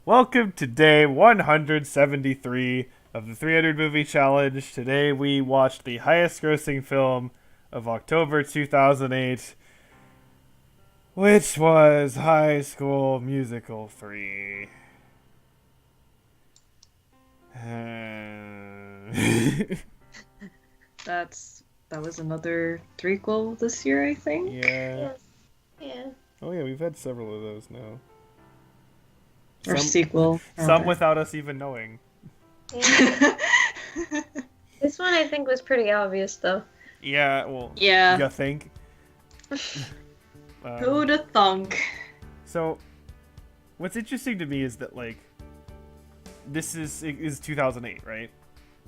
Welcome to day 173 of the 300 Movie Challenge. Today we watched the highest grossing film of October 2008, which was High School Musical 3. That was another threequel this year, I think. Yeah. Yes. Yeah. Oh yeah, we've had several of those now. Or Some, sequel. some without us even knowing. Yeah. This one I think was pretty obvious though. Yeah, well, Yeah. you think? Who'da thunk? So, what's interesting to me is that this is 2008, right?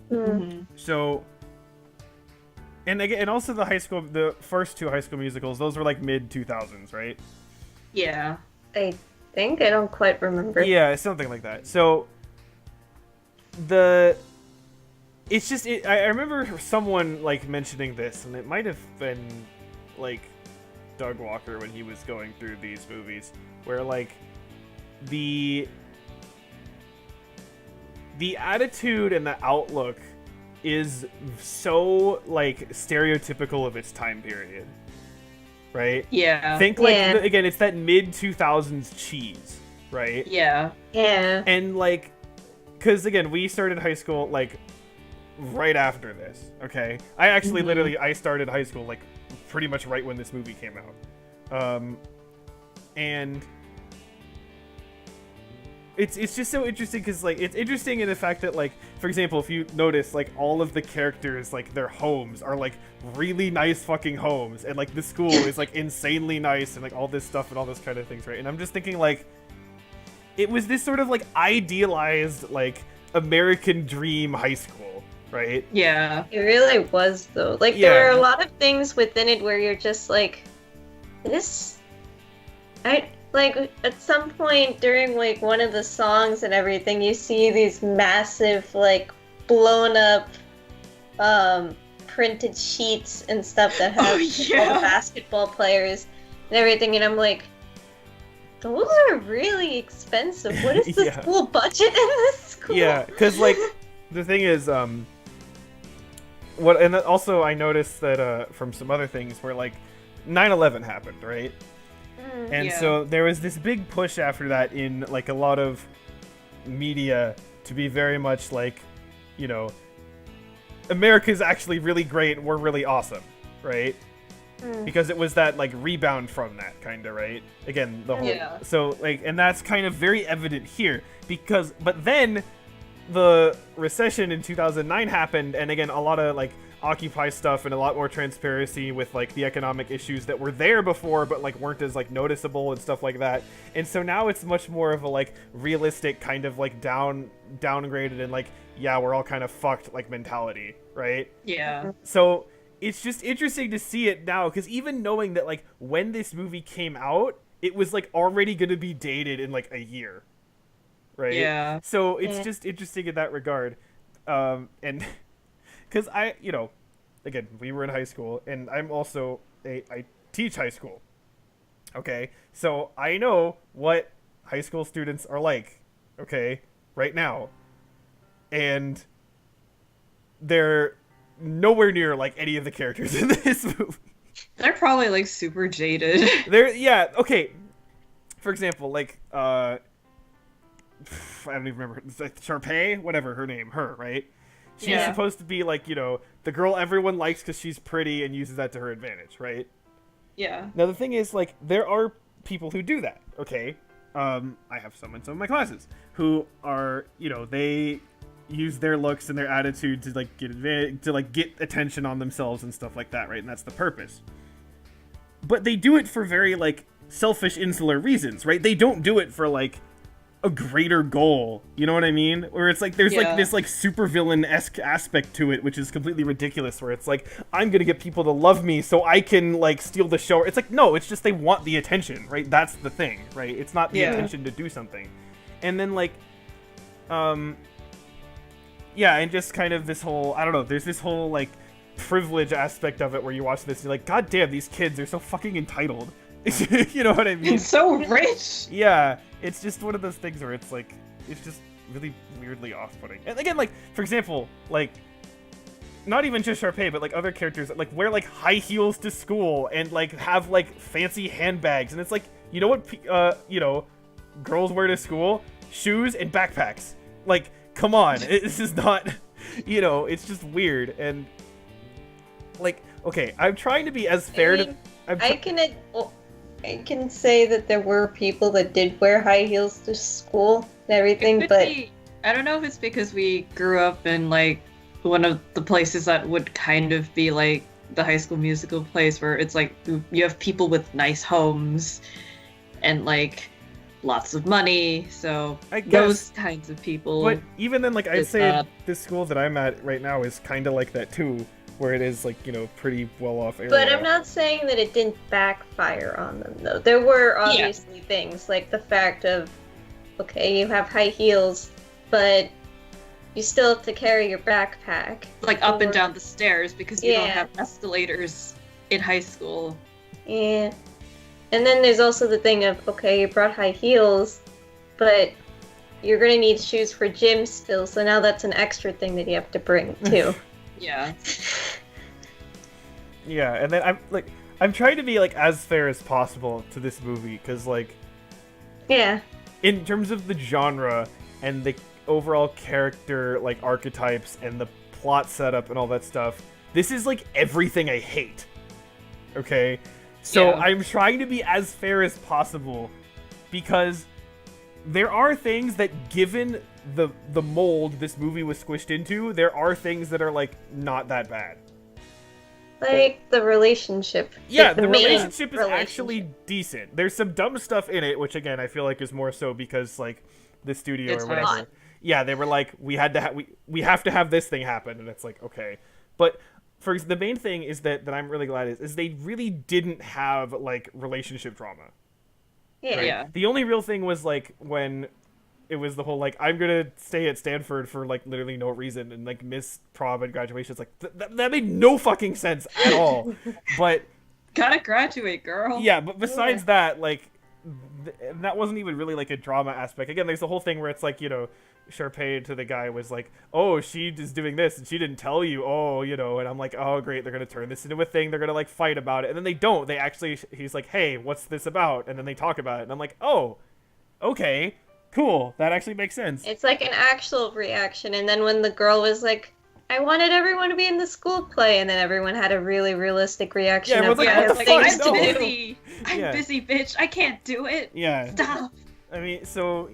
Mm. So, and again, and also the first two High School Musicals, those were like mid 2000s, right? Yeah. I think I don't quite remember. Yeah, something like that. So, I remember someone like mentioning this, and it might have been like Doug Walker when he was going through these movies, where like the attitude and the outlook is so like stereotypical of its time period, right? Yeah. Think like Yeah. again, it's that mid 2000s cheese, right? Yeah. Yeah. And like, because again, we started high school like right after this. Okay, I actually literally I started high school like pretty much right when this movie came out, and it's just so interesting because like it's interesting in the fact that like, for example, if you notice like all of the characters, like their homes are like really nice fucking homes, and like the school is like insanely nice and like all this stuff and all those kind of things, right? And I'm just thinking like it was this sort of like idealized like American dream high school, right? Yeah. It really was though. Like Yeah. there are a lot of things within it where you're just like, this. I like at some point during like one of the songs and everything, you see these massive like blown up printed sheets and stuff that have Oh, all yeah. the basketball players and everything, and I'm like, those are really expensive. What is the Yeah. school budget in this school? Yeah, because like the thing is, what, and also I noticed that from some other things where like 9/11 happened, right? Mm. And Yeah. so there was this big push after that in like a lot of media to be very much like, you know, America's actually really great and we're really awesome, right? Mm. Because it was that like rebound from that kind of, right? Again, the whole Yeah. so like, and that's kind of very evident here because but then the recession in 2009 happened, and again a lot of like Occupy stuff and a lot more transparency with like the economic issues that were there before but like weren't as like noticeable and stuff like that. And so now it's much more of a like realistic kind of like downgraded and like, yeah, we're all kind of fucked like mentality, right? Yeah. So it's just interesting to see it now, because even knowing that like when this movie came out, it was like already going to be dated in like a year, right? Yeah. So it's Yeah. just interesting in that regard, and because again, we were in high school, and I'm also I teach high school. Okay, so I know what high school students are like. Okay, right now, and they're nowhere near like any of the characters in this movie. They're probably like super jaded. Yeah, okay. For example, like I don't even remember. It's like Sharpay, whatever her name, right? She's Yeah. supposed to be like, you know, the girl everyone likes because she's pretty and uses that to her advantage, right? Yeah. Now the thing is, like, there are people who do that. Okay, I have some in some of my classes who are, you know, they use their looks and their attitude to like get attention on themselves and stuff like that, right? And that's the purpose. But they do it for very like selfish, insular reasons, right? They don't do it for like a greater goal. You know what I mean? Where it's like there's like Yeah. this like supervillain-esque aspect to it, which is completely ridiculous. Where it's like, I'm gonna get people to love me so I can like steal the show. It's like, no, it's just they want the attention, right? That's the thing, right? It's not the Yeah. attention to do something. And then like, yeah, and just kind of this whole, I don't know, there's this whole like privilege aspect of it where you watch this and you're like, god damn, these kids are so fucking entitled. You know what I mean? It's so rich. Yeah, it's just one of those things where it's like, it's just really weirdly off-putting. And again, like, for example, like, not even just Sharpay, but like other characters that like wear like high heels to school and like have like fancy handbags, and it's like, you know what, girls wear to school? Shoes and backpacks. Like, come on, this is not, it's just weird. And like, okay, I'm trying to be as fair to. I can say that there were people that did wear high heels to school and everything, but I don't know if it's because we grew up in like one of the places that would kind of be like the High School Musical place, where it's like you have people with nice homes and like lots of money, so I guess, those kinds of people. But even then, like, I'd is say that. this school that I'm at right now is kind of like that too, where it is like, pretty well-off area. But I'm not saying that it didn't backfire on them, though. There were obviously things, like the fact of, okay, you have high heels, but you still have to carry your backpack. Like up and down the stairs, because you don't Yeah. have escalators in high school. Yeah. And then there's also the thing of, okay, you brought high heels, but you're going to need shoes for gym still, so now that's an extra thing that you have to bring, too. Yeah. Yeah, and then I'm trying to be like as fair as possible to this movie, because like, Yeah. in terms of the genre and the overall character like archetypes and the plot setup and all that stuff, this is like everything I hate. Okay? So Yeah. I'm trying to be as fair as possible, because there are things that, given the mold this movie was squished into, there are things that are like not that bad. Like the relationship. Yeah, Like, the main relationship is actually relationship. decent. There's some dumb stuff in it, which again I feel like is more so because like the studio It's or whatever. hot. Yeah, they were like, we had to we have to have this thing happen, and it's like, okay. But for the main thing is that I'm really glad is they really didn't have like relationship drama. Yeah. Right? Yeah. The only real thing was like when it was the whole like, I'm gonna stay at Stanford for like literally no reason and like miss prom and graduation. It's like that made no fucking sense at all. But Gotta graduate, girl. yeah, but besides that, like that wasn't even really like a drama aspect. Again, there's the whole thing where it's like, Sharpay to the guy was like, oh, she is doing this and she didn't tell you, and I'm like, oh great, they're gonna turn this into a thing, they're gonna like fight about it, and then they don't. They actually, he's like, hey, what's this about? And then they talk about it, and I'm like, oh, okay, cool, that actually makes sense. It's like an actual reaction, and then when the girl was like, I wanted everyone to be in the school play, and then everyone had a really realistic reaction. Yeah, of everyone's like, Yeah, what the it's fuck? like, No. I'm busy. I'm Yeah. busy, bitch. I can't do it. Yeah. Stop. I mean, so,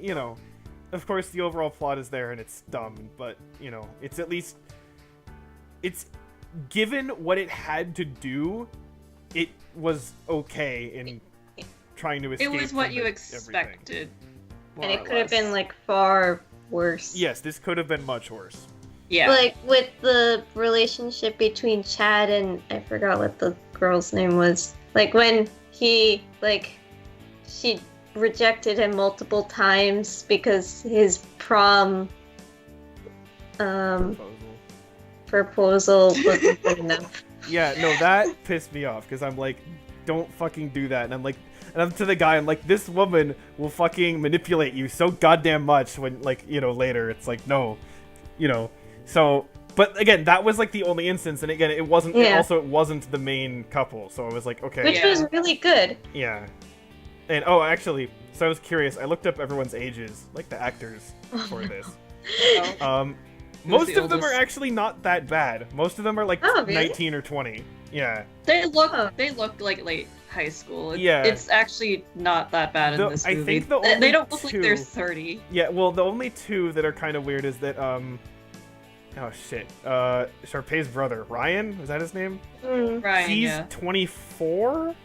of course the overall plot is there and it's dumb, but, it's at least, it's, given what it had to do, it was okay in trying to escape It was what from you everything. expected. And more it or could have less. been like far worse. Yes, this could have been much worse. Yeah. Like with the relationship between Chad and I forgot what the girl's name was. Like when she rejected him multiple times because his prom proposal wasn't good enough. Yeah, no, that pissed me off, because I'm like, don't fucking do that. And I'm like, and I'm to the guy, I'm like, this woman will fucking manipulate you so goddamn much when, like, later. It's like, no, So, but again, that was like the only instance, and again, it wasn't. Yeah. It wasn't the main couple, so I was like, okay, Which was really good. yeah. And oh, actually, so I was curious. I looked up everyone's ages, like the actors for this. Most the of them are oldest? actually not that bad. Most of them are like Oh, really? 19 or 20. Yeah. They look Oh. like late high school. Yeah. It's actually not that bad in this I movie. think the They only don't look like they're two- 30. Yeah, well, the only two that are kind of weird is that, oh shit, Sharpay's brother, Ryan, was that his name? Mm. Ryan, He's yeah. 24,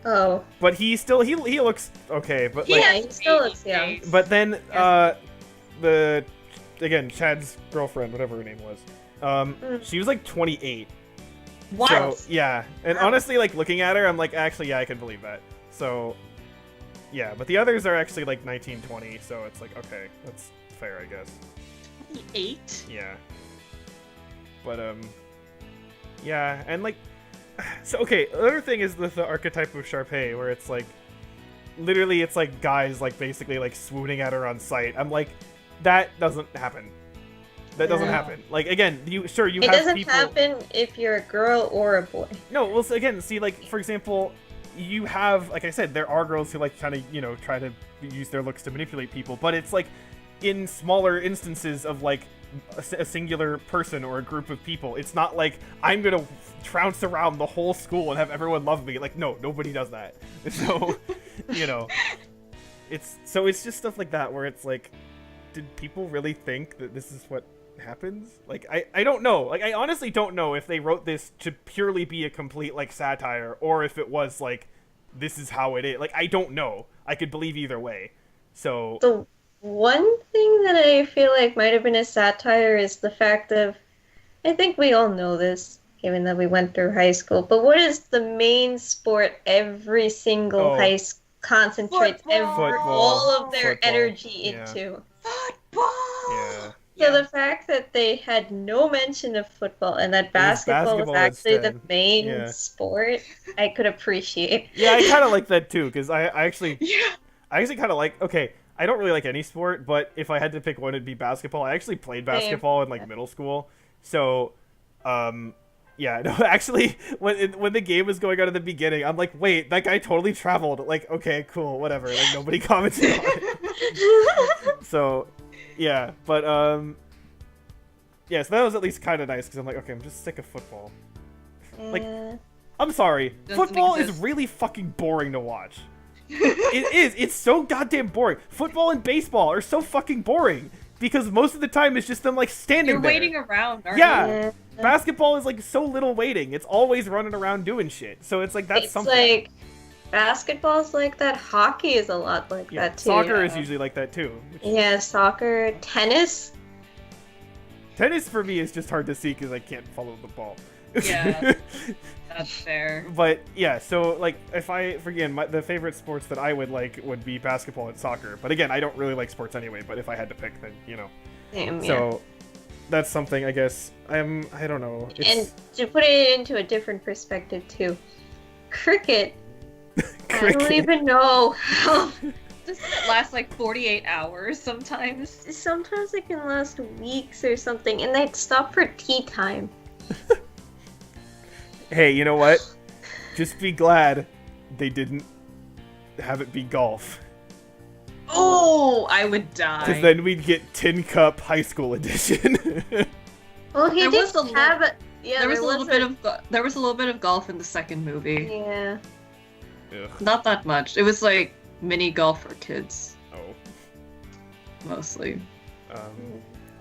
Oh. but he still, he looks okay, but like, Yeah, he still looks young. but then, again, Chad's girlfriend, whatever her name was, she was like 28. What? So, yeah, and honestly, like, looking at her, I'm like, actually, yeah, I can believe that. So, yeah, but the others are actually like 19, 20, so it's like, okay, that's fair, I guess. 28? Yeah. But, yeah, and like, So okay, another thing is the archetype of Sharpay, where it's like, literally, it's like guys like basically like swooning at her on sight. I'm like, that doesn't happen. That doesn't Yeah. happen. Like again, you It have doesn't people. happen if you're a girl or a boy. No, well, so again, see, like for example, you have, like I said, there are girls who like kind of try to use their looks to manipulate people, but it's like in smaller instances of like a singular person or a group of people. It's not like I'm gonna trounce around the whole school and have everyone love me. Like no, nobody does that. So it's just stuff like that where it's like, did people really think that this is what happens? Like I don't know. Like I honestly don't know if they wrote this to purely be a complete like satire or if it was like this is how it is. Like I don't know. I could believe either way. So The one thing that I feel like might have been a satire is the fact of, I think we all know this, given that we went through high school, but what is the main sport every single Oh. high school concentrates Football. all of their Football. energy Yeah. into? yeah. So the fact that they had no mention of football and that basketball was basketball actually the instead. main Yeah. sport, I could appreciate. Yeah, I kind of like that too because I actually Yeah. kind of like, okay, I don't really like any sport, but if I had to pick one, it'd be basketball. I actually played basketball in like middle school, so yeah, no, actually, when the game was going on at the beginning, I'm like, wait, that guy totally traveled. Like, okay, cool, whatever. Like nobody commented on it. So, yeah, but yeah, so that was at least kind of nice because I'm like, okay, I'm just sick of football. Like, I'm sorry, Doesn't football is exist. really fucking boring to watch. It is. It's so goddamn boring. Football and baseball are so fucking boring because most of the time it's just them like standing You're there. waiting around, aren't Yeah. Yeah. Basketball is like so little waiting. It's always running around doing shit. So it's like that's It's something. like basketball's like that. Hockey is a lot like Yeah, that too. soccer is usually like that too. which- Yeah, soccer, tennis. Tennis for me is just hard to see because I can't follow the ball. Yeah. That's fair. But yeah, so like if I the favorite sports that I would like would be basketball and soccer. But again, I don't really like sports anyway. But if I had to pick, then Damn, yeah. So that's something I guess I don't know. And It's, to put it into a different perspective too, cricket. I cricket. don't even know how. Doesn't it last like 48 hours sometimes? Sometimes it can last weeks or something, and they'd stop for tea time. Hey, you know what? Just be glad they didn't have it be golf. Oh, I would die. Because then we'd get Tin Cup High School Edition. Well, he There did was a have a yeah. there was a little bit of there was a little bit of golf in the second movie. yeah. Ugh. Not that much. It was like mini golf for kids Oh. mostly.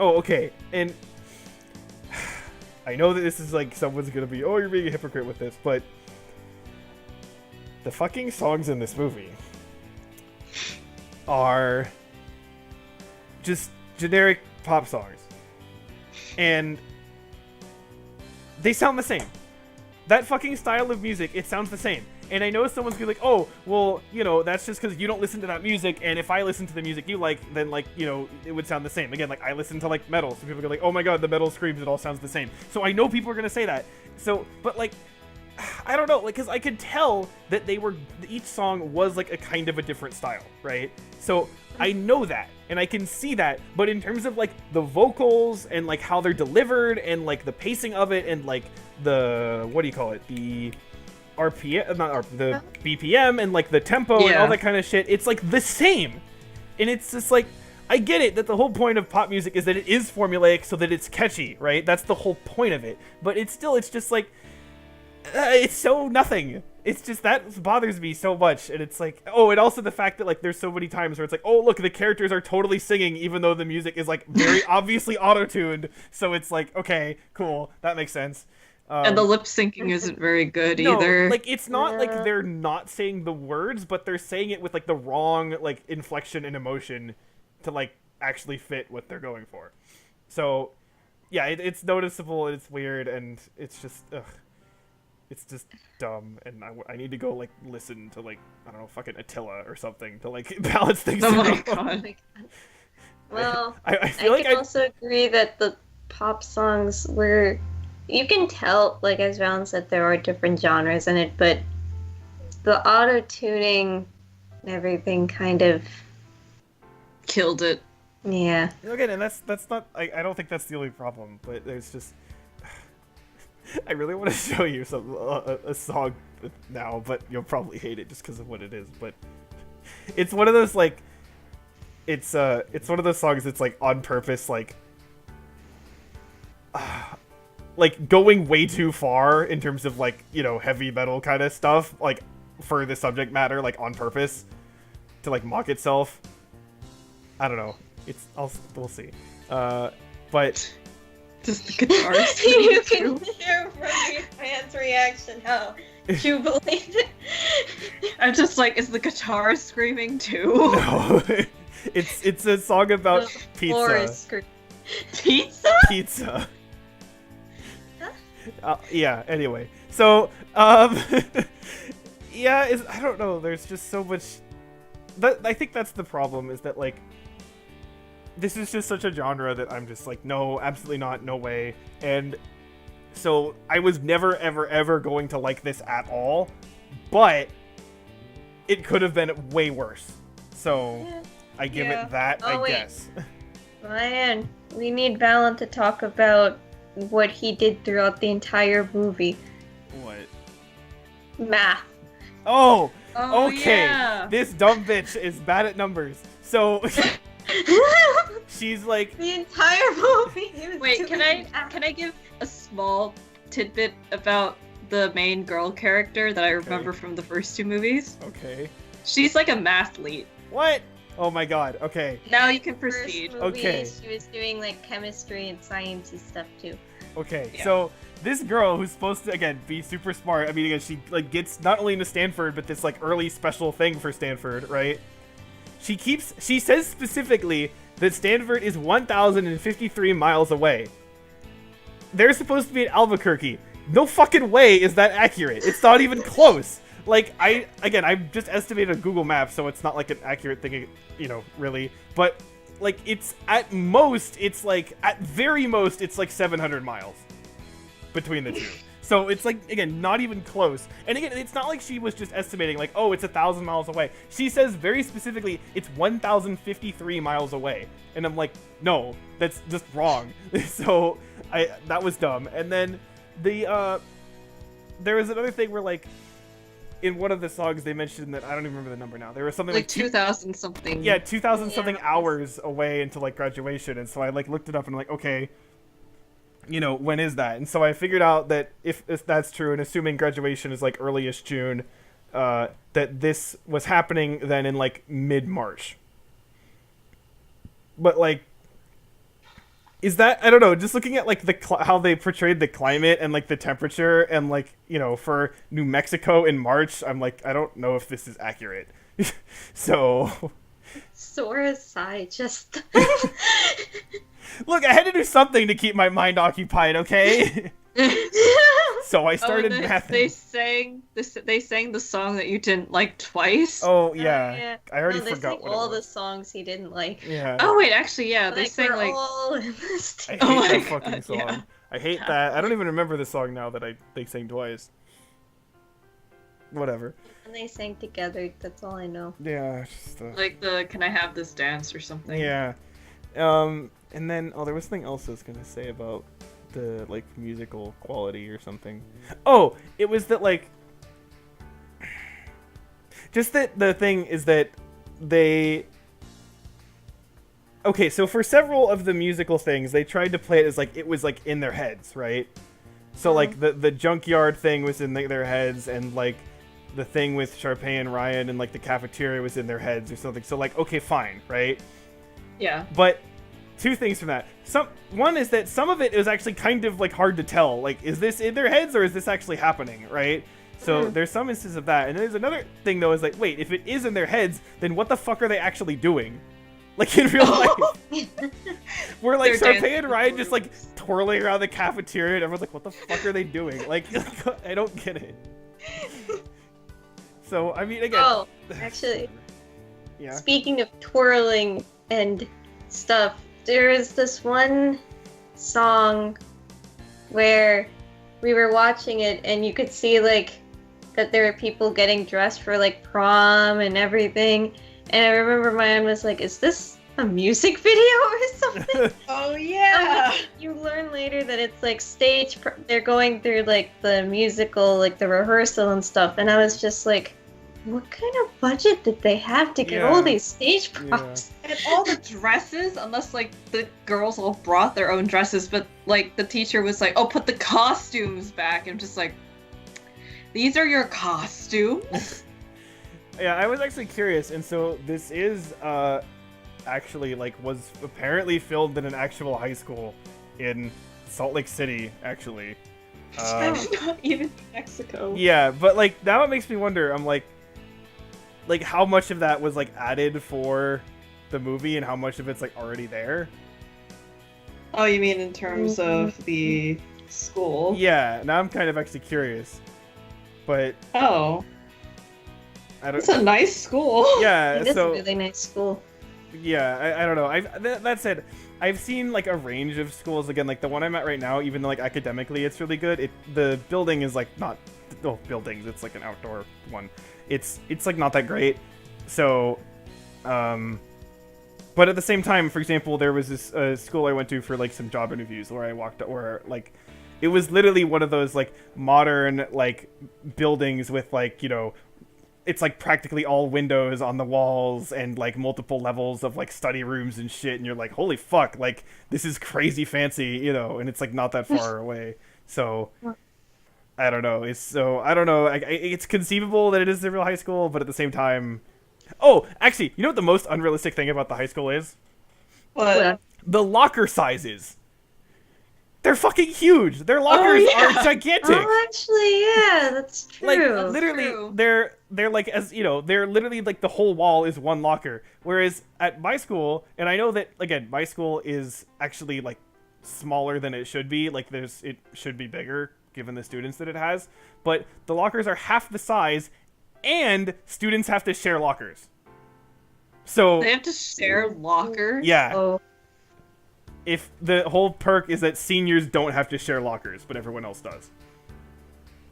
Oh, okay. And I know that this is like someone's gonna be, oh, you're being a hypocrite with this, but the fucking songs in this movie are just generic pop songs. And they sound the same. That fucking style of music, it sounds the same. And I know someone's gonna be like, oh, well, that's just because you don't listen to that music, and if I listen to the music you like, then, like, it would sound the same. Again, like, I listen to, like, metal, so people go like, oh my god, the metal screams, it all sounds the same. So I know people are gonna say that. So, but, like, I don't know, like, because I could tell that each song was, like, a kind of a different style, right? So I know that, and I can see that, but in terms of, like, the vocals, and, like, how they're delivered, and, like, the pacing of it, and, like, the, what do you call it, the RPM, the BPM, and, like, the tempo, and all that kind of shit, it's, like, the same. And it's just, like, I get it that the whole point of pop music is that it is formulaic so that it's catchy, right? That's the whole point of it. But it's just, like, it's so nothing. It's just that bothers me so much, and it's like, oh, and also the fact that like there's so many times where it's like, oh look, the characters are totally singing even though the music is like very obviously auto-tuned, so it's like, okay, cool, that makes sense. And the lip syncing isn't very good No, either. like it's not like they're not saying the words, but they're saying it with like the wrong like inflection and emotion to like actually fit what they're going for. So yeah, it's noticeable and it's weird and it's just it's just dumb, and I need to go like listen to like, I don't know, fucking Attila or something to like balance things Oh my out. god. Well, I I feel like can also agree that the pop songs were you can tell, like as Valen said, there are different genres in it, but the auto tuning and everything kind of, Killed it. yeah. Again, and that's not. I don't think that's the only problem, but there's just. I really want to show you a song now, but you'll probably hate it just because of what it is. But it's one of those like. It's one of those songs that's like on purpose like going way too far in terms of like, you know, heavy metal kind of stuff, like for the subject matter, like on purpose to like mock itself. I don't know. We'll see. But Just the guitar You screaming can too. hear from your fans' reaction how jubilated. I'm just like, is the guitar screaming too? no, it's a song about The floor is pizza. screaming. Pizza? Pizza. Huh? Yeah. Anyway, so yeah, I don't know. There's just so much. I think that's the problem. Is that like this is just such a genre that I'm just like, no, absolutely not, no way. And so I was never, ever, ever going to like this at all. But it could have been way worse. So Yeah. I give Yeah. it that, I Oh, wait. guess. Ryan, we need Valen to talk about what he did throughout the entire movie. What? Math. Oh, Oh, okay. yeah. This dumb bitch is bad at numbers. So she's like, The entire movie. he was Wait, doing math. can I give a small tidbit about the main girl character that I remember from the first two movies? okay. She's like a mathlete. What? Oh my god. Okay. Now you can First proceed. movie, Okay. She was doing like chemistry and sciencey stuff too. Okay. Yeah. So this girl who's supposed to again be super smart. I mean, again, she like gets not only into Stanford but this like early special thing for Stanford, right? She says specifically that Stanford is 1,053 miles away. They're supposed to be in Albuquerque. No fucking way is that accurate. It's not even close. Like, I just estimated on Google Maps, so it's not like an accurate thing, you know, really. But, like, it's at very most, it's like 700 miles between the two. So it's like, again, not even close. And again, it's not like she was just estimating, like, oh, it's 1,000 miles away. She says very specifically, it's 1,053 miles away. And I'm like, no, that's just wrong. So that was dumb. And then there was another thing where, like, in one of the songs they mentioned that, I don't even remember the number now. There was something Like like 2,000 something. yeah, 2,000 something Yeah. hours away until like graduation, and so I like looked it up and I'm like, okay, you know, when is that? And so I figured out that if that's true, and assuming graduation is like earliest June, that this was happening then in like mid-March. But like, is that, I don't know, just looking at like how they portrayed the climate and like the temperature and like, you know, for New Mexico in March, I'm like, I don't know if this is accurate. So Sora's sigh just. look, I had to do something to keep my mind occupied, okay? So I started they mathing. they sang the song that you didn't like twice. Oh yeah, I already no, they forgot sang what all it the was. songs he didn't like. Yeah, Oh, wait, actually, yeah, they Like, sang we're like all in this I hate Oh my that God, fucking song. yeah. I hate that. I don't even remember the song now that they sang twice. Whatever. And they sang together. That's all I know. Yeah, it's just, like the "Can I Have This Dance" or something. yeah. And then there was something else I was gonna say about the like musical quality or something. Oh, it was that like just that the thing is that they okay, so for several of the musical things, they tried to play it as like it was like in their heads, right? So like the junkyard thing was in their heads, and like the thing with Sharpay and Ryan and like the cafeteria was in their heads or something. So like, okay, fine, right? Yeah. But two things from that. One is that some of it is actually kind of like hard to tell. Like, is this in their heads or is this actually happening, right? So there's some instances of that. And there's another thing though, is like, wait, if it is in their heads, then what the fuck are they actually doing? Like in real life. Where like They're Sharpay dancing and Ryan just like before. twirling around the cafeteria and everyone's like, what the fuck are they doing? Like, I don't get it. So, I mean, again. Oh, actually, Yeah. speaking of twirling and stuff, there is this one song where we were watching it and you could see like that there were people getting dressed for like prom and everything. And I remember my aunt was like, "Is this a music video or something?" Oh yeah. You learn later that it's like they're going through like the musical, like the rehearsal and stuff. And I was just like, what kind of budget did they have to get all these stage props? And all the dresses, unless like the girls all brought their own dresses, but like the teacher was like, "Oh, put the costumes back." And just like, these are your costumes? Yeah, I was actually curious, and so this is actually like was apparently filmed in an actual high school in Salt Lake City, actually. Not even Mexico. Yeah, but like now it makes me wonder. I'm like how much of that was like added for the movie, and how much of it's like already there. Oh, you mean in terms of the school? Yeah, now I'm kind of actually curious, but Oh, I don't. it's a nice school. Yeah, It is so a really nice school. yeah, I don't know. That said, I've seen like a range of schools. Again, like the one I'm at right now, even though like academically it's really good, the building is like not buildings. It's like an outdoor one. It's like not that great. So, but at the same time, for example, there was this school I went to for like some job interviews where I walked, where like it was literally one of those like modern like buildings with like, you know, it's like practically all windows on the walls and like multiple levels of like study rooms and shit, and you're like, holy fuck, like this is crazy fancy, you know, and it's like not that far away. So I don't know. I don't know. It's conceivable that it is the real high school, but at the same time, oh, actually, you know what the most unrealistic thing about the high school is? What? The locker sizes. They're fucking huge. Their lockers are gigantic. Oh, actually, yeah, that's true. Like That's literally, true. they're like, as you know, they're literally like the whole wall is one locker. Whereas at my school, and I know that again, my school is actually like smaller than it should be. Like it should be bigger given the students that it has. But the lockers are half the size, and students have to share lockers. So They have to share lockers? yeah, Oh, if the whole perk is that seniors don't have to share lockers, but everyone else does.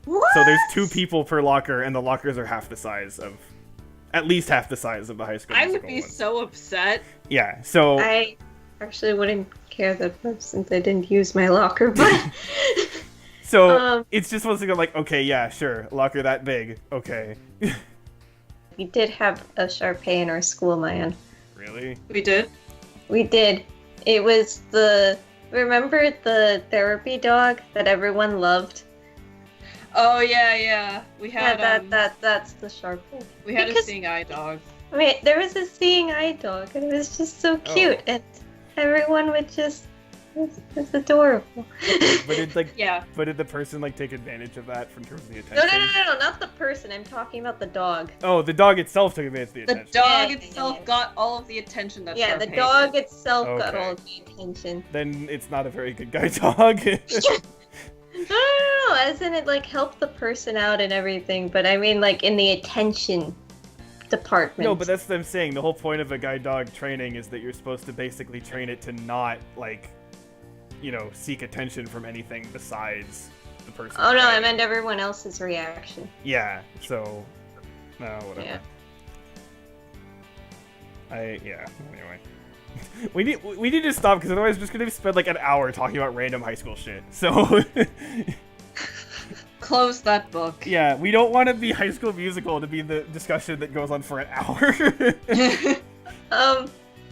what? So there's 2 people per locker, and the lockers are half the size of, at least half the size of the high school. I would Musical be ones. so upset. Yeah. So I actually wouldn't care that much since I didn't use my locker, but it's just supposed to go like, okay, yeah, sure, locker that big, okay. we did have a Shar-Pei in our school, man. Really? We did? We did. It was remember the therapy dog that everyone loved? Oh, yeah. We had, That's the Shar-Pei. we had a because- seeing eye dog. I mean, there was a seeing eye dog, and it was just so cute, and everyone would just, it's adorable. But did like, Yeah. but did the person like take advantage of that from terms of the No, attention? no, not the person. I'm talking about the dog. Oh, the dog itself took advantage of the The attention. dog Yeah. itself got all of the attention that Yeah, the Sharpay dog did. itself got Okay. all the attention. Then it's not a very good guide dog. No, as in it like helped the person out and everything, but I mean like in the attention department. No, but that's what I'm saying. The whole point of a guide dog training is that you're supposed to basically train it to not, like, you know, seek attention from anything besides the person. Oh no, I guiding. meant everyone else's reaction. Yeah, so... No, whatever. Yeah. Anyway. We need to stop, because otherwise we're just going to spend, like, an hour talking about random high school shit. So... Close that book. yeah, we don't want to be High School Musical to be the discussion that goes on for an hour.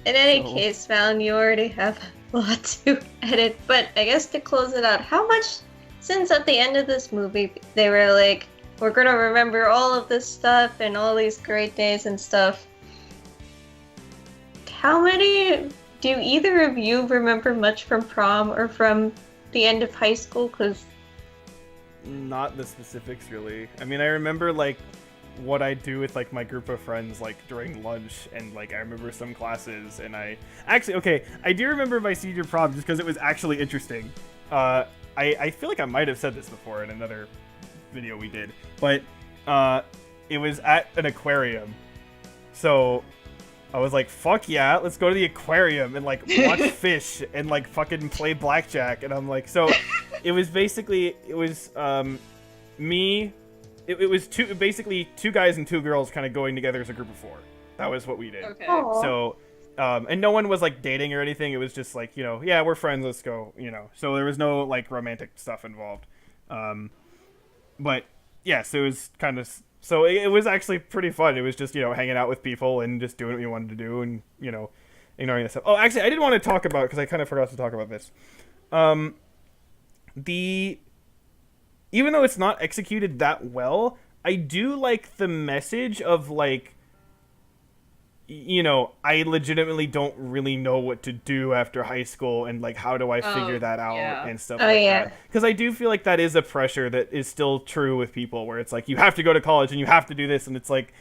In any So- case, Found, you already have a lot to edit, but I guess to close it out, how much, since at the end of this movie, they were like, we're gonna remember all of this stuff and all these great days and stuff, how many, do either of you remember much from prom or from the end of high school? Because Not the specifics, really. I mean, I remember, like, what I do with, like, my group of friends, like, during lunch, and, like, I remember some classes, and actually, okay, I do remember my senior prom just because it was actually interesting. I feel like I might have said this before in another video we did, but, it was at an aquarium. So, I was like, fuck yeah, let's go to the aquarium and, like, watch fish and, like, fucking play blackjack, and I'm like, so... it was basically me. It was basically two guys and two girls kind of going together as a group of four. That was what we did. Okay. Aw. So, and no one was like dating or anything. It was just like, yeah, we're friends. Let's go. So there was no like romantic stuff involved. But yes, it was kind of. So it was actually pretty fun. It was just hanging out with people and just doing what you wanted to do and ignoring this stuff. Oh, actually, I did want to talk about because I kind of forgot to talk about this. Even though it's not executed that well, I do like the message of like, I legitimately don't really know what to do after high school and like how do I figure that out yeah. and stuff Oh, like yeah. that. Because I do feel like that is a pressure that is still true with people where it's like you have to go to college and you have to do this and it's like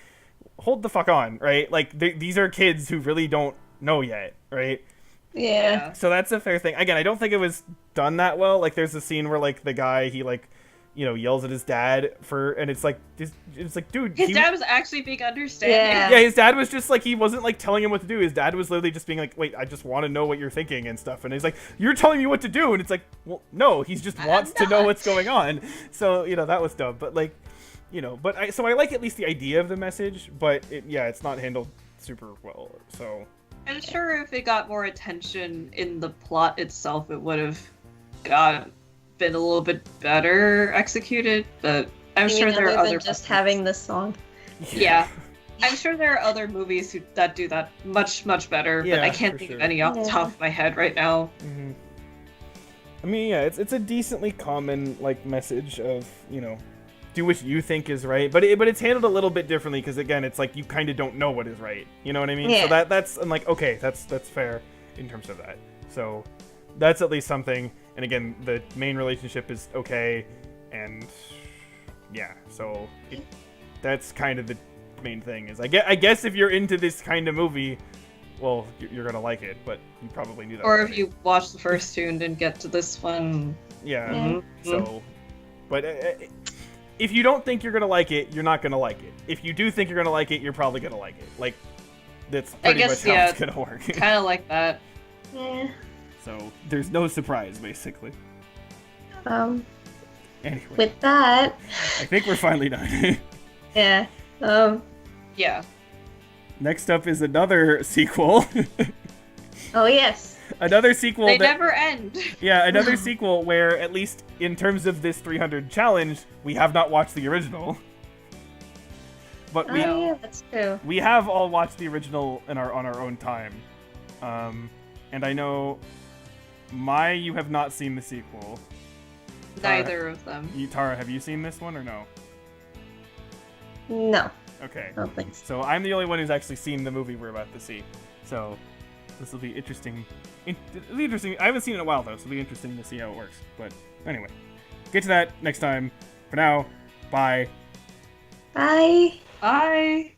hold the fuck on, right? Like these are kids who really don't know yet, right? Yeah. So that's a fair thing. Again, I don't think it was done that well. Like there's a scene where like the guy he like yells at his dad and it's like dude, His dad was actually being understanding. Yeah. yeah, his dad was just like he wasn't like telling him what to do. His dad was literally just being like, wait, I just want to know what you're thinking and stuff. And he's like, you're telling me what to do, and it's like, well, no, he just wants to know what's going on. So that was dumb. But like, but I like at least the idea of the message, but it's not handled super well. So I'm sure if it got more attention in the plot itself, it would have been a little bit better executed, but I'm sure there are other than other just having the song. Yeah. I'm sure there are other movies that do that much better, but I can't think of any off the top of my head right now. Mm-hmm. I mean, yeah, it's a decently common like message of do what you think is right, but it's handled a little bit differently because again, it's like you kind of don't know what is right. You know what I mean? Yeah. So that's I'm like, okay, that's fair in terms of that. So that's at least something. And again, the main relationship is okay, and yeah, so that's kind of the main thing. Is I guess if you're into this kind of movie, well, you're gonna like it, but you probably knew that. Or already. if you watched the first two and didn't get to this one. Yeah. Yeah. So, but if you don't think you're gonna like it, you're not gonna like it. If you do think you're gonna like it, you're probably gonna like it. Like, that's pretty guess, much how yeah, it's gonna work. Kind of like that. Yeah. So there's no surprise, basically. Anyway, With that, I think we're finally done. yeah. Yeah. Next up is another sequel. Oh yes. Another sequel They that never end. yeah, another sequel where at least in terms of this 300 challenge, we have not watched the original. But Oh we yeah, that's true. we have all watched the original on our own time. And I know you have not seen the sequel. Neither of them. Tara, have you seen this one or no? No, Okay. I don't think so. So I'm the only one who's actually seen the movie we're about to see. So this will be interesting. It'll be interesting. I haven't seen it in a while though, so it'll be interesting to see how it works. But anyway, get to that next time. For now, bye. Bye. Bye.